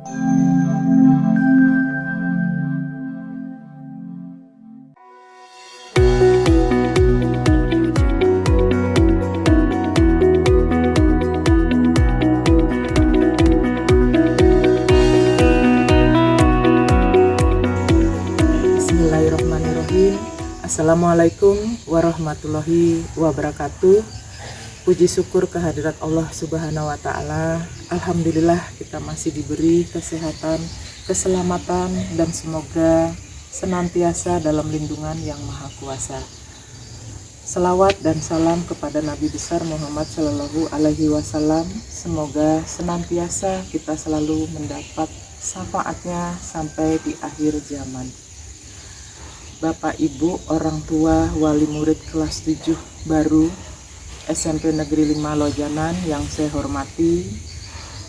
Bismillahirrahmanirrahim. Assalamualaikum warahmatullahi wabarakatuh. Puji syukur kehadirat Allah Subhanahu wa Ta'ala. Alhamdulillah kita masih diberi kesehatan, keselamatan, dan semoga senantiasa dalam lindungan Yang Maha Kuasa. Selawat dan salam kepada Nabi besar Muhammad Shallallahu Alaihi Wasallam. Semoga senantiasa kita selalu mendapat syafaatnya sampai di akhir zaman. Bapak, Ibu, orang tua, wali murid kelas 7 baru SMP Negeri 5 Lojanan yang saya hormati,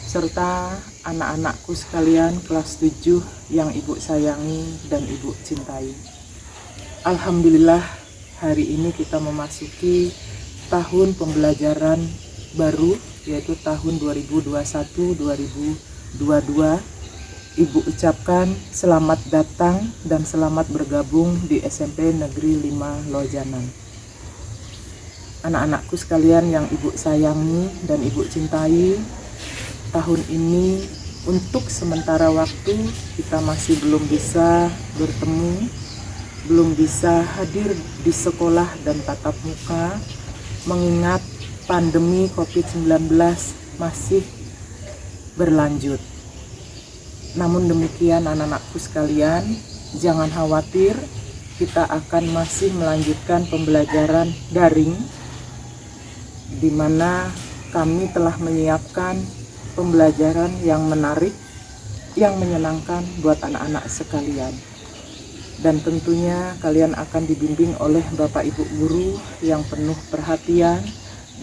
serta anak-anakku sekalian kelas 7 yang Ibu sayangi dan Ibu cintai. Alhamdulillah, hari ini kita memasuki tahun pembelajaran baru, yaitu tahun 2021-2022. Ibu ucapkan selamat datang dan selamat bergabung di SMP Negeri 5 Lojanan. Anak-anakku sekalian yang Ibu sayangi dan Ibu cintai, tahun ini untuk sementara waktu kita masih belum bisa bertemu, belum bisa hadir di sekolah dan tatap muka, mengingat pandemi COVID-19 masih berlanjut. Namun demikian anak-anakku sekalian, jangan khawatir, kita akan masih melanjutkan pembelajaran daring, di mana kami telah menyiapkan pembelajaran yang menarik, yang menyenangkan buat anak-anak sekalian. Dan tentunya kalian akan dibimbing oleh Bapak Ibu Guru yang penuh perhatian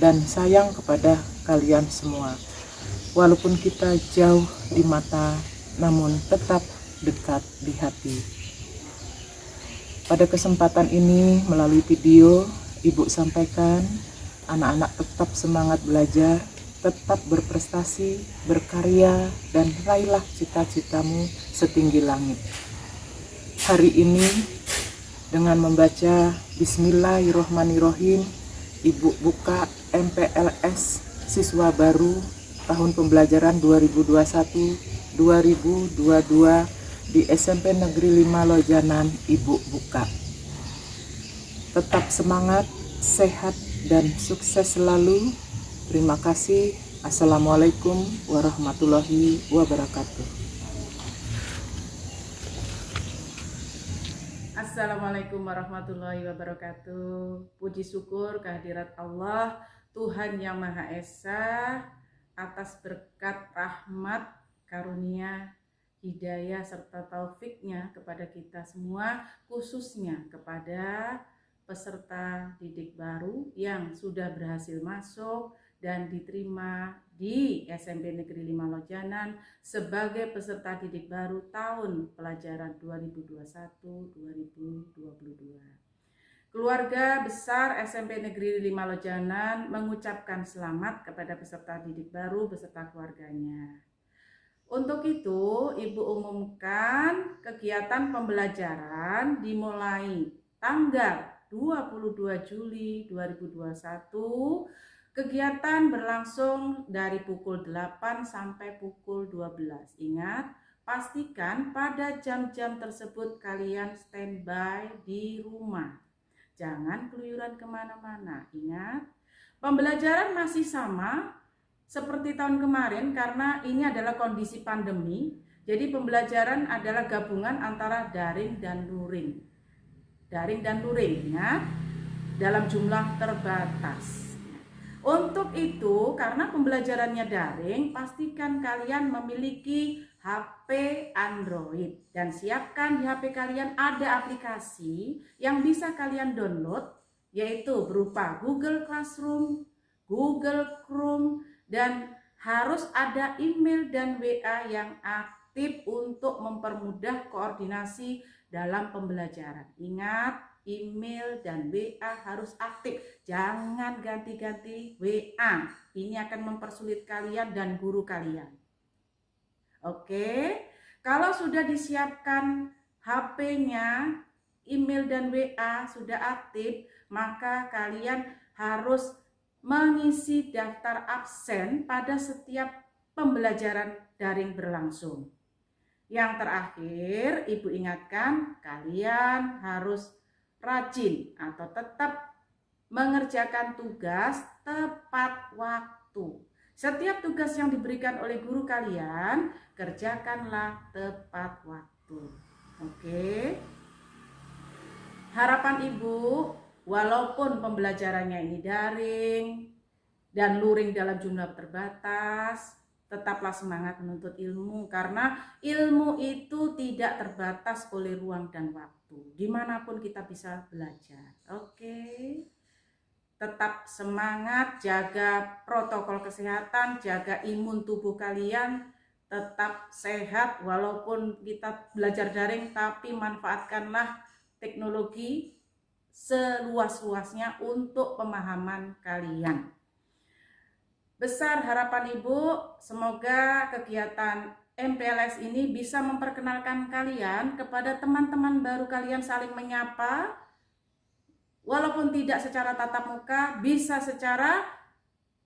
dan sayang kepada kalian semua. Walaupun kita jauh di mata, namun tetap dekat di hati. Pada kesempatan ini melalui video, Ibu sampaikan, anak-anak tetap semangat belajar, tetap berprestasi, berkarya, dan raihlah cita-citamu setinggi langit. Hari ini dengan membaca Bismillahirrahmanirrahim, Ibu buka MPLS siswa baru tahun pembelajaran 2021-2022 di SMP Negeri 5 Lojanan. Ibu buka. Tetap semangat, sehat, dan sukses selalu. Terima kasih. Assalamualaikum warahmatullahi wabarakatuh. Assalamualaikum warahmatullahi wabarakatuh. Puji syukur kehadirat Allah, Tuhan Yang Maha Esa, atas berkat rahmat, karunia, hidayah, serta taufiknya kepada kita semua, khususnya kepada peserta didik baru yang sudah berhasil masuk dan diterima di SMP Negeri 5 Lojanan sebagai peserta didik baru tahun pelajaran 2021-2022. Keluarga besar SMP Negeri 5 Lojanan mengucapkan selamat kepada peserta didik baru beserta keluarganya. Untuk itu, Ibu umumkan kegiatan pembelajaran dimulai tanggal 22 Juli 2021. Kegiatan berlangsung dari pukul 8 sampai pukul 12. Ingat, pastikan pada jam-jam tersebut kalian standby di rumah. Jangan keluyuran kemana-mana. Ingat, pembelajaran masih sama seperti tahun kemarin karena ini adalah kondisi pandemi. Jadi pembelajaran adalah gabungan antara daring dan luring. Daring dan luring, ya, dalam jumlah terbatas. Untuk itu, karena pembelajarannya daring, pastikan kalian memiliki HP Android dan siapkan di HP kalian ada aplikasi yang bisa kalian download, yaitu berupa Google Classroom, Google Chrome, dan harus ada email dan WA yang aktif untuk mempermudah koordinasi dalam pembelajaran. Ingat, email dan WA harus aktif. Jangan ganti-ganti WA. Ini akan mempersulit kalian dan guru kalian. Oke, kalau sudah disiapkan HP-nya, email dan WA sudah aktif, maka kalian harus mengisi daftar absen pada setiap pembelajaran daring berlangsung. Yang terakhir, Ibu ingatkan kalian harus rajin atau tetap mengerjakan tugas tepat waktu. Setiap tugas yang diberikan oleh guru kalian, kerjakanlah tepat waktu. Oke. Harapan Ibu, walaupun pembelajarannya ini daring dan luring dalam jumlah terbatas, tetaplah semangat menuntut ilmu, karena ilmu itu tidak terbatas oleh ruang dan waktu. Dimanapun kita bisa belajar. Oke. Tetap semangat, jaga protokol kesehatan, jaga imun tubuh kalian, tetap sehat walaupun kita belajar daring, tapi manfaatkanlah teknologi seluas-luasnya untuk pemahaman kalian. Besar harapan Ibu, semoga kegiatan MPLS ini bisa memperkenalkan kalian kepada teman-teman baru kalian, saling menyapa. Walaupun tidak secara tatap muka, bisa secara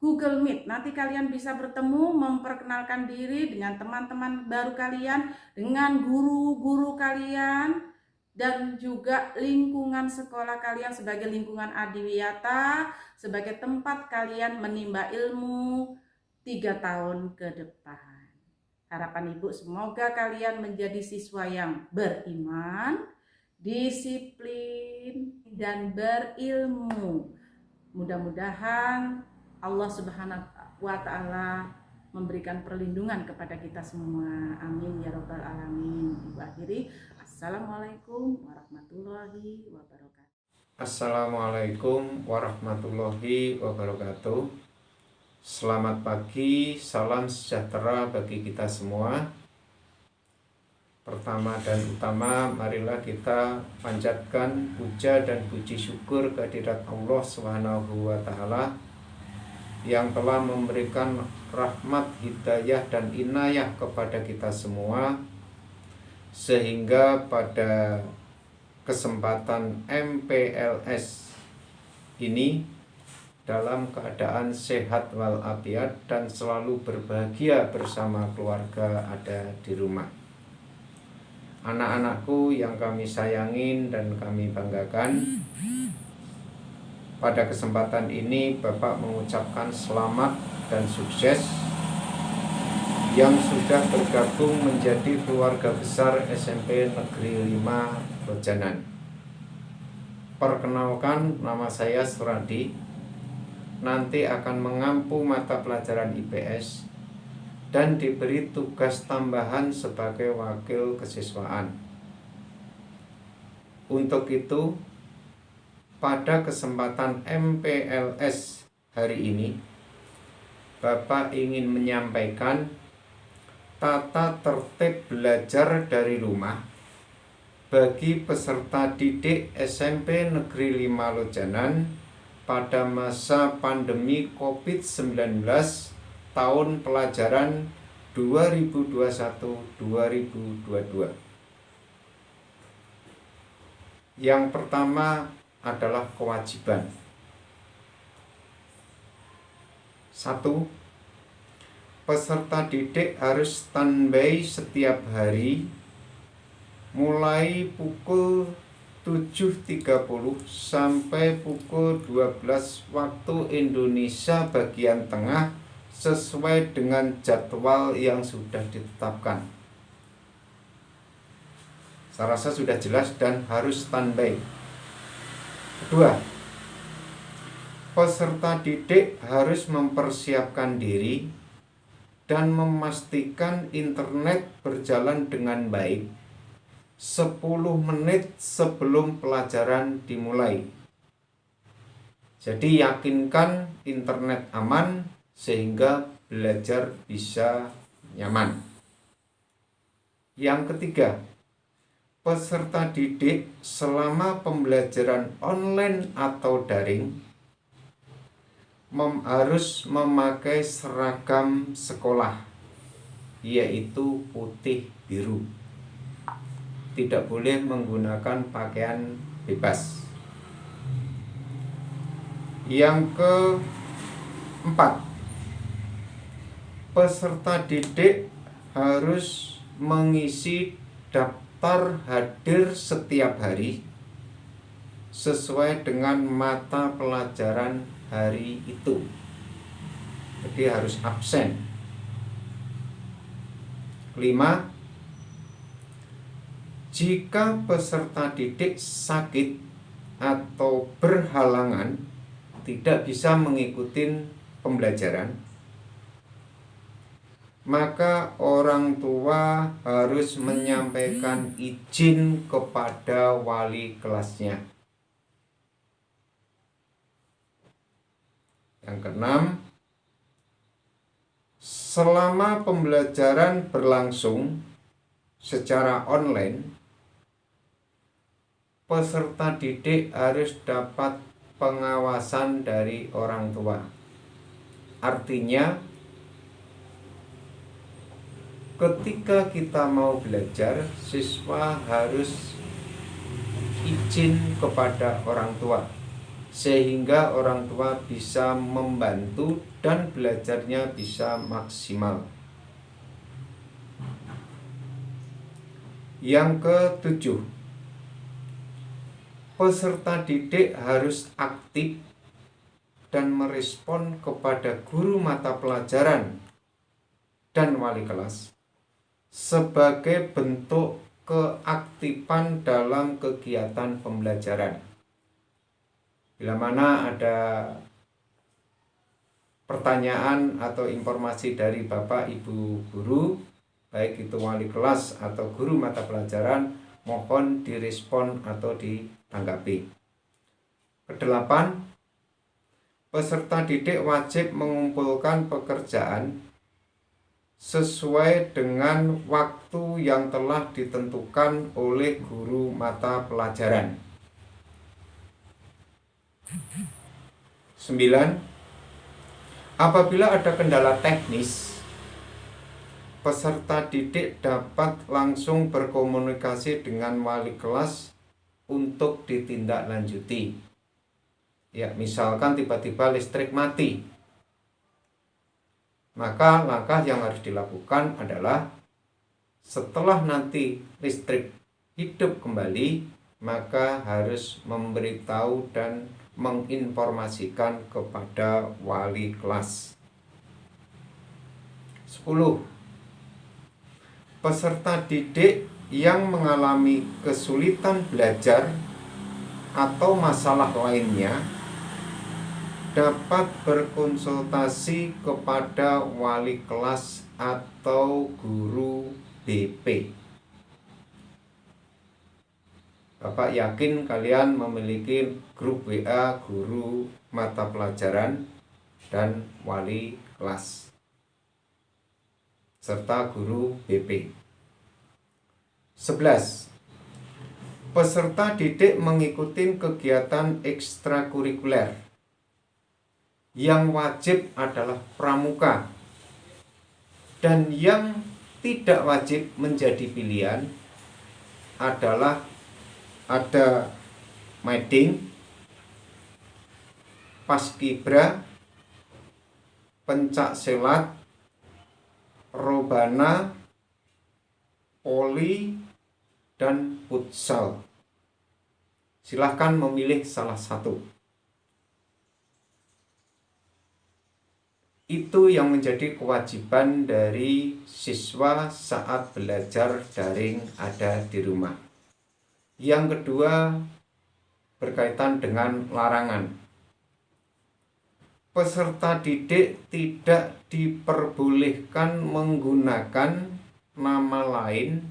Google Meet. Nanti kalian bisa bertemu, memperkenalkan diri dengan teman-teman baru kalian, dengan guru-guru kalian, dan juga lingkungan sekolah kalian sebagai lingkungan adiwiyata, sebagai tempat kalian menimba ilmu 3 tahun ke depan. Harapan Ibu, semoga kalian menjadi siswa yang beriman, disiplin, dan berilmu. Mudah-mudahan Allah Subhanahu wa Ta'ala memberikan perlindungan kepada kita semua. Amin ya Rabbal Alamin. Ibu akhiri, Assalamualaikum warahmatullahi wabarakatuh. Assalamualaikum warahmatullahi wabarakatuh. Selamat pagi, salam sejahtera bagi kita semua. Pertama dan utama, marilah kita panjatkan puja dan puji syukur kehadirat Allah Subhanahu wa Ta'ala yang telah memberikan rahmat, hidayah, dan inayah kepada kita semua, sehingga pada kesempatan MPLS ini dalam keadaan sehat walafiat dan selalu berbahagia bersama keluarga ada di rumah. Anak-anakku yang kami sayangin dan kami banggakan, pada kesempatan ini Bapak mengucapkan selamat dan sukses yang sudah bergabung menjadi keluarga besar SMP Negeri 5 Lojanan. Perkenalkan, nama saya Suradi, nanti akan mengampu mata pelajaran IPS dan diberi tugas tambahan sebagai wakil kesiswaan. Untuk itu, pada kesempatan MPLS hari ini, Bapak ingin menyampaikan tata tertib belajar dari rumah bagi peserta didik SMP Negeri 5 Lojanan pada masa pandemi COVID-19 tahun pelajaran 2021-2022. Yang pertama adalah kewajiban. 1. Peserta didik harus standby setiap hari mulai pukul 7.30 sampai pukul 12 waktu Indonesia bagian tengah sesuai dengan jadwal yang sudah ditetapkan. Saya rasa sudah jelas dan harus standby. Kedua, peserta didik harus mempersiapkan diri dan memastikan internet berjalan dengan baik 10 menit sebelum pelajaran dimulai. Jadi yakinkan internet aman sehingga belajar bisa nyaman. Yang ketiga, peserta didik selama pembelajaran online atau daring harus memakai seragam sekolah yaitu putih biru. Tidak boleh menggunakan pakaian bebas. Yang keempat, peserta didik harus mengisi daftar hadir setiap hari sesuai dengan mata pelajaran hari itu. Jadi harus absen. Kelima, jika peserta didik sakit atau berhalangan tidak bisa mengikuti pembelajaran, maka orang tua harus menyampaikan izin kepada wali kelasnya. Yang keenam, selama pembelajaran berlangsung secara online, peserta didik harus dapat pengawasan dari orang tua. Artinya, ketika kita mau belajar, siswa harus izin kepada orang tua, sehingga orang tua bisa membantu dan belajarnya bisa maksimal. Yang ketujuh, peserta didik harus aktif dan merespon kepada guru mata pelajaran dan wali kelas sebagai bentuk keaktifan dalam kegiatan pembelajaran. Bila mana ada pertanyaan atau informasi dari Bapak Ibu guru, baik itu wali kelas atau guru mata pelajaran, mohon direspon atau ditanggapi. Kedelapan, peserta didik wajib mengumpulkan pekerjaan sesuai dengan waktu yang telah ditentukan oleh guru mata pelajaran. 9. Apabila ada kendala teknis, peserta didik dapat langsung berkomunikasi dengan wali kelas untuk ditindaklanjuti. Ya, misalkan tiba-tiba listrik mati, maka langkah yang harus dilakukan adalah setelah nanti listrik hidup kembali, maka harus memberitahu dan menginformasikan kepada wali kelas. 10. Peserta didik yang mengalami kesulitan belajar atau masalah lainnya dapat berkonsultasi kepada wali kelas atau guru BP. Bapak yakin kalian memiliki grup WA guru mata pelajaran dan wali kelas serta guru BP. 11. Peserta didik mengikuti kegiatan ekstrakurikuler. Yang wajib adalah pramuka, dan yang tidak wajib menjadi pilihan adalah ada mading, paskibra, pencak silat, robana, poli, dan futsal. Silahkan memilih salah satu. Itu yang menjadi kewajiban dari siswa saat belajar daring ada di rumah. Yang kedua, berkaitan dengan larangan. Peserta didik tidak diperbolehkan menggunakan nama lain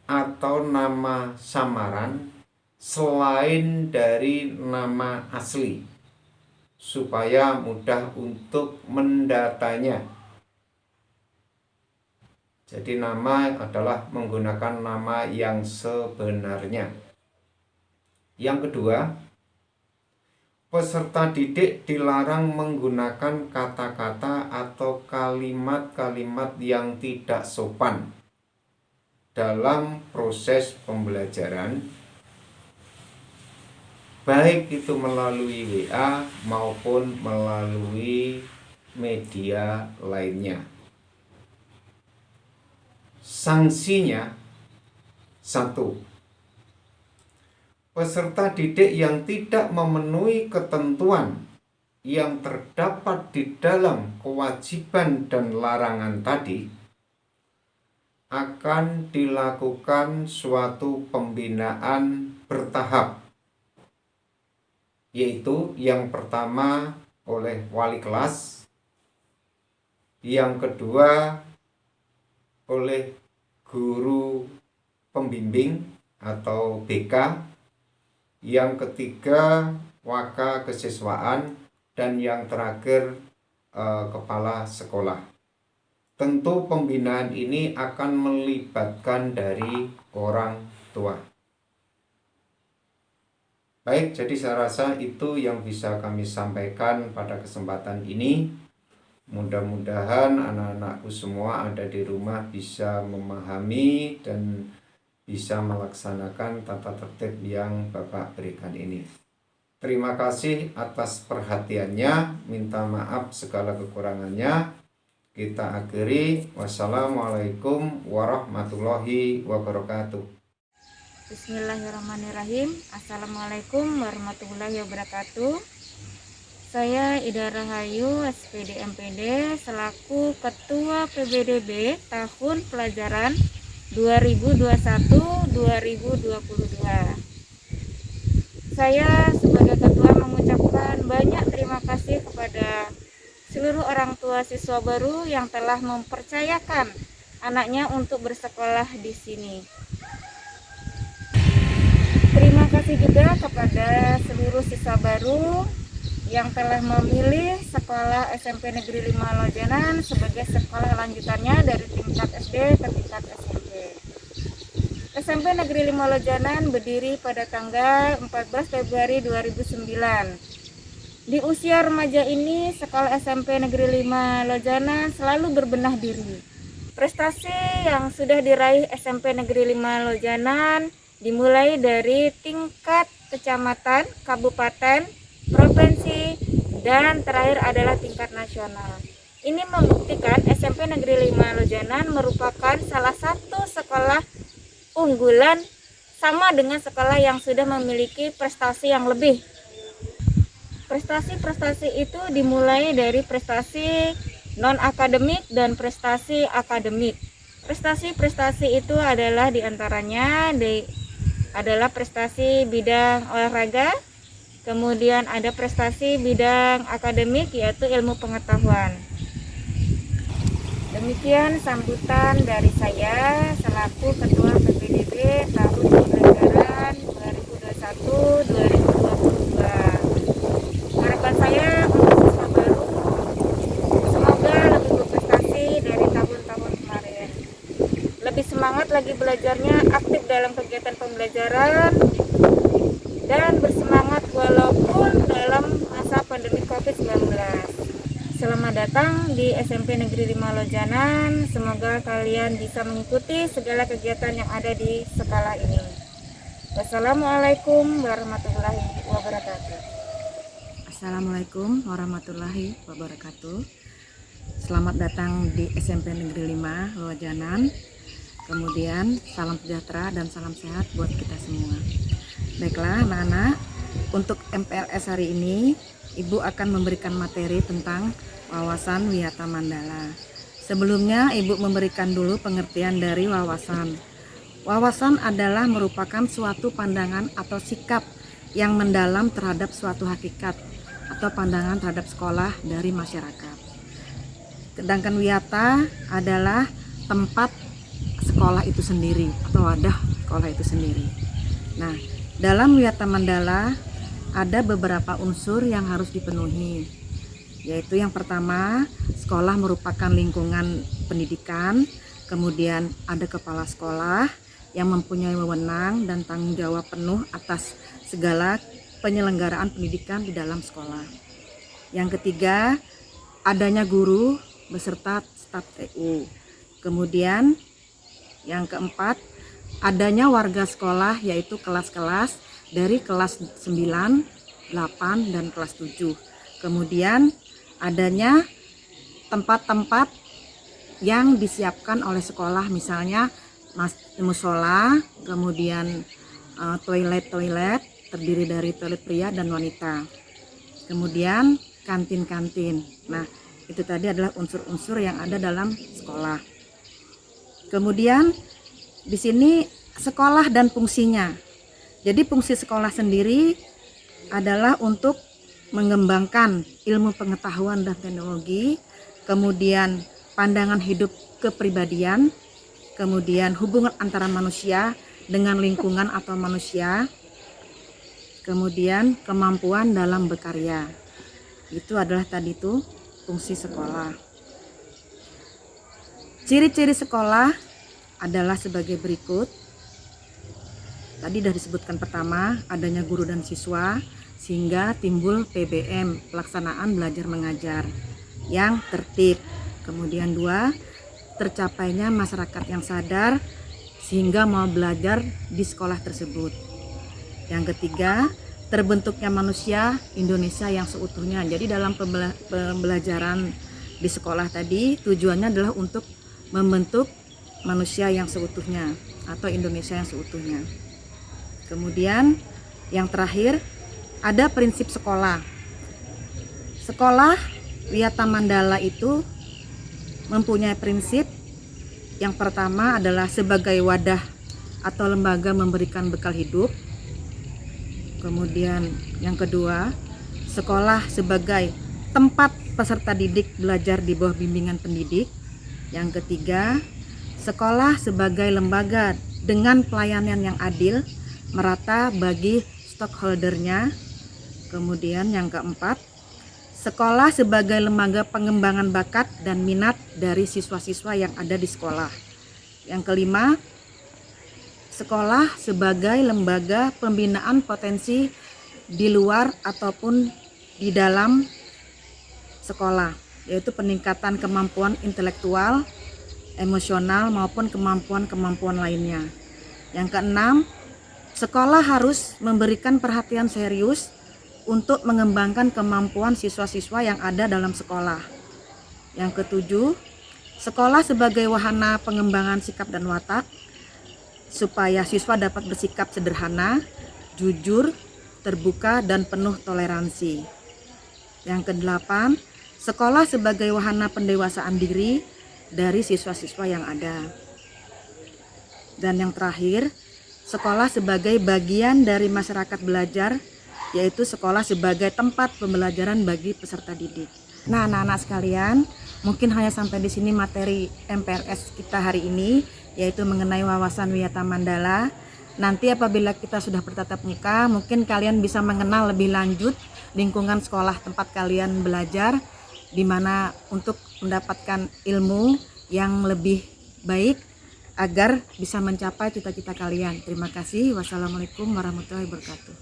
atau nama samaran selain dari nama asli, supaya mudah untuk mendatanya. Jadi nama adalah menggunakan nama yang sebenarnya. Yang kedua, peserta didik dilarang menggunakan kata-kata atau kalimat-kalimat yang tidak sopan dalam proses pembelajaran, baik itu melalui WA maupun melalui media lainnya. Sanksinya, 1. Peserta didik yang tidak memenuhi ketentuan yang terdapat di dalam kewajiban dan larangan tadi akan dilakukan suatu pembinaan bertahap, yaitu yang pertama oleh wali kelas, yang kedua oleh guru pembimbing atau BK, yang ketiga waka kesiswaan, dan yang terakhir kepala sekolah. Tentu pembinaan ini akan melibatkan dari orang tua. Baik, jadi saya rasa itu yang bisa kami sampaikan pada kesempatan ini. Mudah-mudahan anak-anakku semua ada di rumah bisa memahami dan bisa melaksanakan tata tertib yang Bapak berikan ini. Terima kasih atas perhatiannya, minta maaf segala kekurangannya. Kita akhiri. Wassalamualaikum warahmatullahi wabarakatuh. Bismillahirrahmanirrahim. Assalamualaikum warahmatullahi wabarakatuh. Saya Ida Rahayu, SPD MPD, selaku Ketua PBDB tahun pelajaran 2021-2022. Saya sebagai ketua mengucapkan banyak terima kasih kepada seluruh orang tua siswa baru yang telah mempercayakan anaknya untuk bersekolah di sini. Terima kasih juga kepada seluruh siswa baru yang telah memilih sekolah SMP Negeri 5 Lojanan sebagai sekolah lanjutannya dari tingkat SD ke tingkat SMP. SMP Negeri 5 Lojanan berdiri pada tanggal 14 Februari 2009. Di usia remaja ini, sekolah SMP Negeri 5 Lojanan selalu berbenah diri. Prestasi yang sudah diraih SMP Negeri 5 Lojanan dimulai dari tingkat kecamatan, kabupaten, provinsi, dan terakhir adalah tingkat nasional. Ini membuktikan SMP Negeri 5 Lojanan merupakan salah satu sekolah unggulan sama dengan sekolah yang sudah memiliki prestasi yang lebih. Prestasi-prestasi itu dimulai dari prestasi non-akademik dan prestasi akademik. Prestasi-prestasi itu adalah diantaranya adalah prestasi bidang olahraga, kemudian ada prestasi bidang akademik yaitu ilmu pengetahuan. Demikian sambutan dari saya selaku Ketua PPDB tahun pelajaran 2021-2022. Harapan saya untuk siswa baru semoga lebih berprestasi dari tahun-tahun kemarin. Lebih semangat lagi belajarnya, aktif dalam kegiatan pembelajaran, dan bersemangat walaupun dalam masa pandemi COVID-19. Selamat datang di SMP Negeri 5 Lojanan. Semoga kalian bisa mengikuti segala kegiatan yang ada di sekolah ini. Wassalamualaikum warahmatullahi wabarakatuh. Assalamualaikum warahmatullahi wabarakatuh. Selamat datang di SMP Negeri 5 Lojanan. Kemudian salam sejahtera dan salam sehat buat kita semua. Baiklah anak-anak, untuk MPLS hari ini Ibu akan memberikan materi tentang wawasan wiyata mandala. Sebelumnya Ibu memberikan dulu pengertian dari wawasan. Wawasan adalah merupakan suatu pandangan atau sikap yang mendalam terhadap suatu hakikat atau pandangan terhadap sekolah dari masyarakat. Sedangkan wiyata adalah tempat sekolah itu sendiri atau wadah sekolah itu sendiri. Nah, dalam wiyata mandala ada beberapa unsur yang harus dipenuhi, yaitu yang pertama, sekolah merupakan lingkungan pendidikan, kemudian ada kepala sekolah yang mempunyai wewenang dan tanggung jawab penuh atas segala penyelenggaraan pendidikan di dalam sekolah. Yang ketiga, adanya guru beserta staf TU. Kemudian yang keempat, adanya warga sekolah yaitu kelas-kelas dari kelas 9, 8, dan kelas 7. Kemudian adanya tempat-tempat yang disiapkan oleh sekolah, misalnya musola, kemudian toilet terdiri dari toilet pria dan wanita. Kemudian kantin-kantin. Nah, itu tadi adalah unsur-unsur yang ada dalam sekolah. Kemudian di sini sekolah dan fungsinya. Jadi fungsi sekolah sendiri adalah untuk mengembangkan ilmu pengetahuan dan teknologi, kemudian pandangan hidup kepribadian, kemudian hubungan antara manusia dengan lingkungan atau manusia, kemudian kemampuan dalam berkarya. Itu adalah tadi itu fungsi sekolah. Ciri-ciri sekolah adalah sebagai berikut. Tadi sudah disebutkan, pertama, adanya guru dan siswa sehingga timbul PBM, pelaksanaan belajar mengajar yang tertib. Kemudian 2, tercapainya masyarakat yang sadar sehingga mau belajar di sekolah tersebut. Yang ketiga, terbentuknya manusia Indonesia yang seutuhnya. Jadi dalam pembelajaran di sekolah tadi tujuannya adalah untuk membentuk manusia yang seutuhnya atau Indonesia yang seutuhnya. Kemudian yang terakhir, ada prinsip sekolah. Sekolah Wiyata Mandala itu mempunyai prinsip. Yang pertama adalah sebagai wadah atau lembaga memberikan bekal hidup. Kemudian yang kedua, sekolah sebagai tempat peserta didik belajar di bawah bimbingan pendidik. Yang ketiga, sekolah sebagai lembaga dengan pelayanan yang adil, merata bagi stakeholdernya. Kemudian yang keempat, sekolah sebagai lembaga pengembangan bakat dan minat dari siswa-siswa yang ada di sekolah. Yang kelima, sekolah sebagai lembaga pembinaan potensi di luar ataupun di dalam sekolah, yaitu peningkatan kemampuan intelektual, emosional maupun kemampuan-kemampuan lainnya. Yang keenam, sekolah harus memberikan perhatian serius untuk mengembangkan kemampuan siswa-siswa yang ada dalam sekolah. Yang ketujuh, sekolah sebagai wahana pengembangan sikap dan watak supaya siswa dapat bersikap sederhana, jujur, terbuka, dan penuh toleransi. Yang kedelapan, sekolah sebagai wahana pendewasaan diri dari siswa-siswa yang ada. Dan yang terakhir, sekolah sebagai bagian dari masyarakat belajar, yaitu sekolah sebagai tempat pembelajaran bagi peserta didik. Nah, anak-anak sekalian, mungkin hanya sampai di sini materi MPLS kita hari ini, yaitu mengenai wawasan Wiyata Mandala. Nanti apabila kita sudah bertatap muka, mungkin kalian bisa mengenal lebih lanjut lingkungan sekolah tempat kalian belajar, di mana untuk mendapatkan ilmu yang lebih baik agar bisa mencapai cita-cita kalian. Terima kasih. Wassalamualaikum warahmatullahi wabarakatuh.